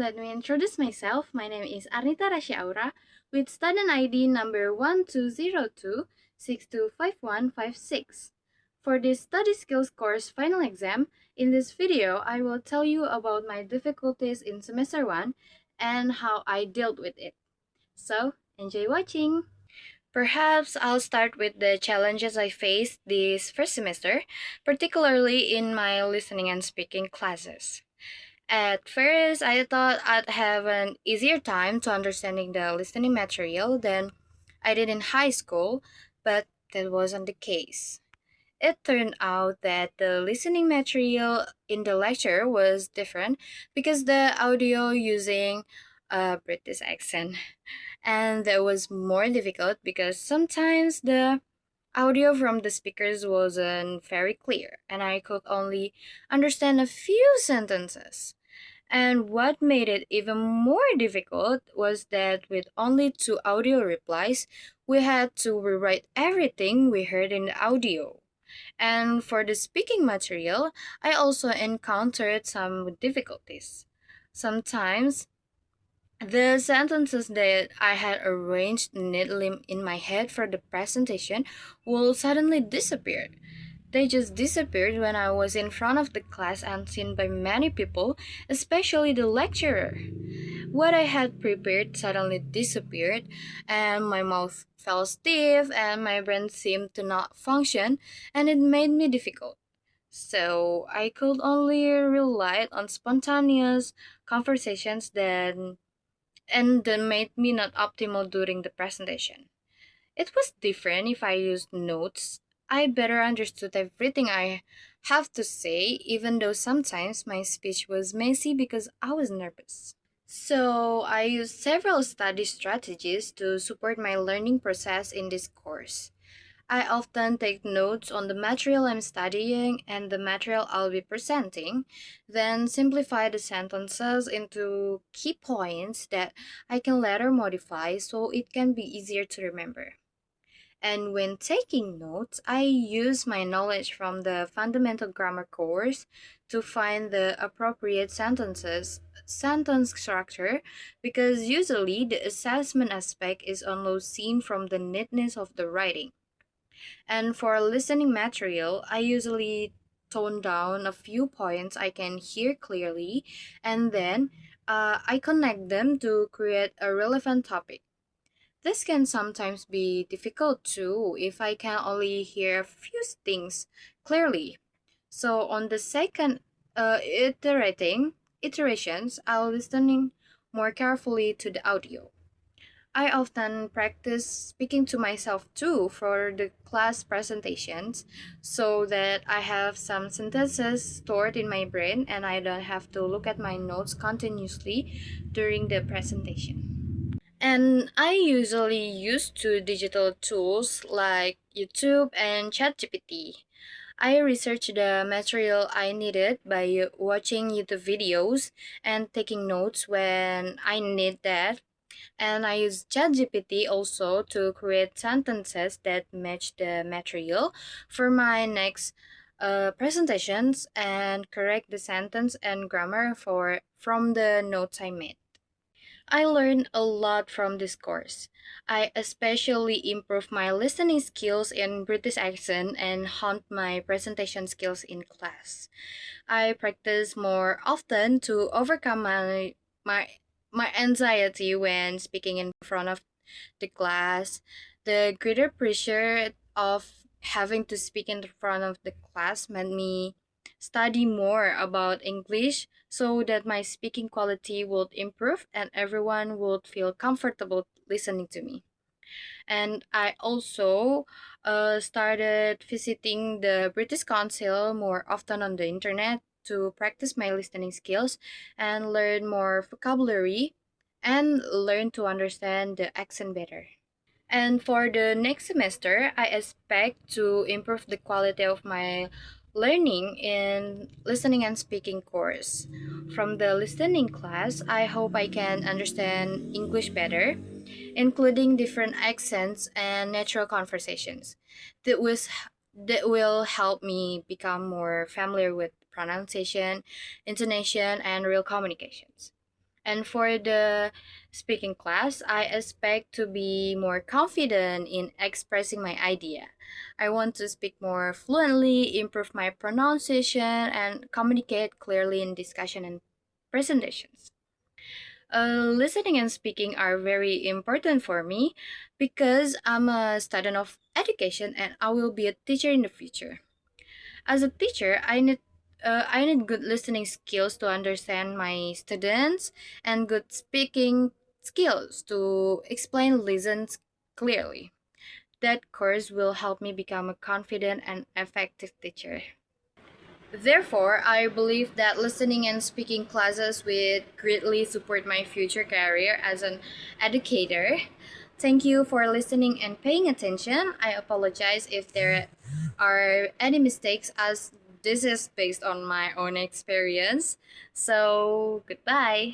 let me introduce myself. My name is Arnita Rasya with student ID number 1202625156. For this study skills course final exam, in this video I will tell you about my difficulties in semester 1 and how I dealt with it. So, enjoy watching. Perhaps I'll start with the challenges I faced this first semester, particularly in my listening and speaking classes. At first, I thought I'd have an easier time to understanding the listening material than I did in high school, but that wasn't the case. It turned out that the listening material in the lecture was different because the audio using a British accent, and that was more difficult because sometimes the audio from the speakers wasn't very clear and I could only understand a few sentences. And what made it even more difficult was that with only two audio replies, we had to rewrite everything we heard in the audio. And for the speaking material, I also encountered some difficulties. Sometimes the sentences that I had arranged neatly in my head for the presentation will suddenly disappear. They just disappeared when I was in front of the class and seen by many people, especially the lecturer. What I had prepared suddenly disappeared, and my mouth felt stiff, and my brain seemed to not function, and it made me difficult. So I could only rely on spontaneous conversations that made me not optimal during the presentation. It was different if I used notes. I better understood everything I have to say, even though sometimes my speech was messy because I was nervous. So, I used several study strategies to support my learning process in this course. I often take notes on the material I'm studying and the material I'll be presenting, then simplify the sentences into key points that I can later modify so it can be easier to remember. And when taking notes, I use my knowledge from the fundamental grammar course to find the appropriate sentence structure, because usually the assessment aspect is only seen from the neatness of the writing. And for listening material, I usually tone down a few points I can hear clearly, and then I connect them to create a relevant topic. This can sometimes be difficult too if I can only hear a few things clearly. So on the second iterations, I'll listening more carefully to the audio. I often practice speaking to myself too for the class presentations so that I have some sentences stored in my brain and I don't have to look at my notes continuously during the presentation. And I usually use two digital tools like YouTube and ChatGPT. I research the material I needed by watching YouTube videos and taking notes when I need that, and I use ChatGPT also to create sentences that match the material for my next presentations and correct the sentence and grammar from the notes I made. I learned a lot from this course. I especially improved my listening skills in British accent and honed my presentation skills in class. I practice more often to overcome my anxiety when speaking in front of the class. The greater pressure of having to speak in front of the class made me study more about English so that my speaking quality would improve and everyone would feel comfortable listening to me. And I also started visiting the British Council more often on the internet to practice my listening skills and learn more vocabulary and learn to understand the accent better. And for the next semester, I expect to improve the quality of my learning in listening and speaking course. From the listening class, I hope I can understand English better, including different accents and natural conversations. That was that will help me become more familiar with pronunciation, intonation, and real communications. And for the speaking class, I expect to be more confident in expressing my idea. I want to speak more fluently, improve my pronunciation, and communicate clearly in discussion and presentations. Listening and speaking are very important for me because I'm a student of education and I will be a teacher in the future. As a teacher, I need good listening skills to understand my students and good speaking skills to explain lessons clearly. That course will help me become a confident and effective teacher. Therefore, I believe that listening and speaking classes will greatly support my future career as an educator. Thank you for listening and paying attention. I apologize if there are any mistakes as this is based on my own experience. So, goodbye.